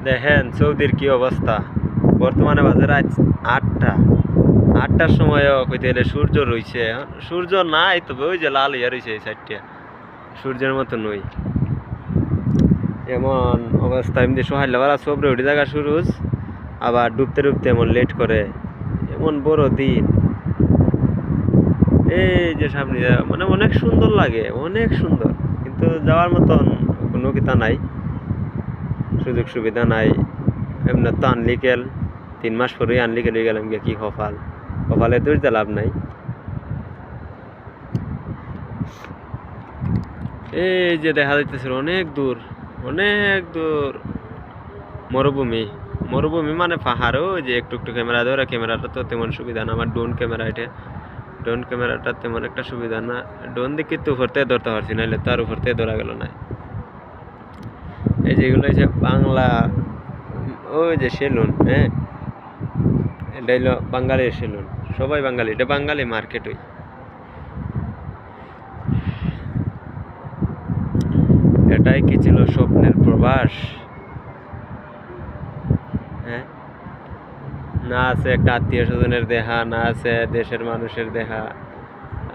দেখেন সৌদির কি অবস্থা। বর্তমানে বাজে রাত 8টার সময়ও কইতে গেলে সূর্য রইছে, সূর্য নাই, তবে ওই যে লাল ইয়া রইছে এই সাইডটা, সূর্যের মতো নই। এমন অবস্থা, এমনি সোহাইলাওয়ালা সবরে উঠে জায়গা সূরজ, আবার ডুবতে ডুবতে এমন লেট করে, এমন বড় দিন। এই যে সামনে মানে অনেক সুন্দর লাগে, অনেক সুন্দর, কিন্তু যাওয়ার মতন কোনো কিতা নাই, সুযোগ সুবিধা নাই। এমনি তো আনলিকেল 3 মাস পরেই আনলিকেল হয়ে গেলাম, কি কপাল, কপালে দোষ দিয়ে লাভ নাই। এই যে দেখা যাইতেছিল অনেক দূর, অনেক দূর মরুভূমি। মরুভূমি মানে পাহাড়ও যে একটু একটু ক্যামেরা ধরে, ক্যামেরাটা তো তেমন সুবিধা না, আমার ড্রোন ক্যামেরা, এটা ড্রোন ক্যামেরাটা তেমন একটা সুবিধা না। ড্রোন দিকে তো উপর থেকে ধরতে পারছি, নাহলে তো আর উপর থেকে ধরা গেল না। এই যেগুলো হচ্ছে বাংলা, ওই যে সেলুন, হ্যাঁ এটা হইলো বাঙালির সেলুন, সবাই বাঙালি, এটা বাঙালি মার্কেট। ওই এটাই কি ছিল স্বপ্নের প্রবাস? হ্যাঁ, না আছে একটা আত্মীয় স্বজনের দেখা, না আছে দেশের মানুষের দেখা,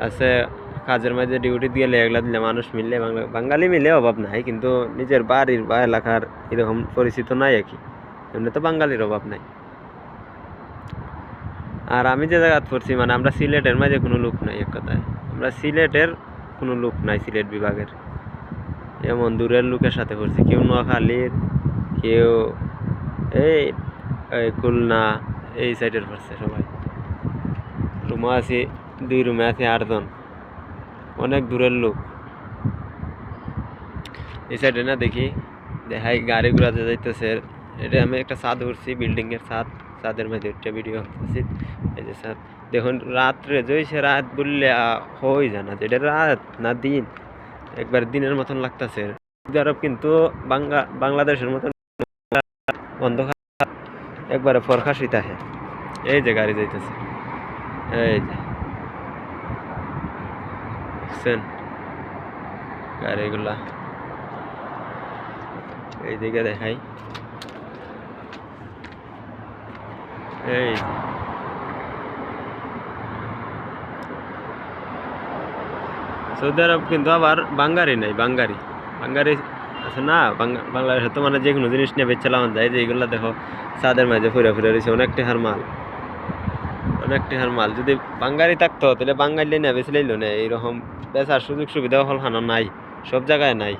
আছে কাজের মাঝে ডিউটি দিয়ে এগুলা দিলে মানুষ মিললে, বাঙালি মিলে অভাব নাই, কিন্তু নিজের বাড়ির বা এলাকার এরকম পরিচিত নাই আর কি। এমনি তো বাঙালির অভাব নাই। আর আমি যে জায়গায় পড়ছি, মানে আমরা সিলেটের মাঝে কোনো লোক নাই, এক কথায় আমরা সিলেটের কোনো লোক নাই, সিলেট বিভাগের। এমন দূরের লোকের সাথে পড়ছি, কেউ নোয়াখালীর, কেউ এই খুলনা, এই সাইডের পড়ছে সবাই। রুমও আছি, 2 রুমে আছি 8 জন, অনেক দূরের লোক। এই সাইডে না দেখি দেখাই গাড়ি ঘোড়া যাইতেছে। এটা আমি একটা ছাদ উঠছি, বিল্ডিংয়ের ছাদ, ছাদের মধ্যে একটা ভিডিও করতেছি। এই যে ছাদ দেখুন, রাত্রে জইছে, রাত বললে হই জানা যে এটা রাত না দিন, একবার দিনের মতন লাগতেছে। সৌদি আরব কিন্তু বাংলাদেশের মতন অন্ধকার, একবারে ফরকা শীত আহে। এই যে গাড়ি যাইতেছে, এই যে দেখছেন গাড়িগুলা, এইদিকে দেখাই, এই সৌদি আরব কিন্তু আবার বাঙ্গারি নাই, বাঙ্গারি আছে না, বাংলাদেশে তো মানে যে কোনো জিনিস নিয়ে বেচ চালানো যায়। যে এইগুলা দেখো ছাদের মাঝে ফুরে ফুরে রয়েছে, অনেক টেহার মাল, অনেক টেহার মাল। যদি বাঙ্গারি থাকতো তাহলে বাঙালি নিয়ে বেছে লইল না, এইরকম বেচার সুযোগ সুবিধা হল হানো নাই, সব জায়গায় নাই।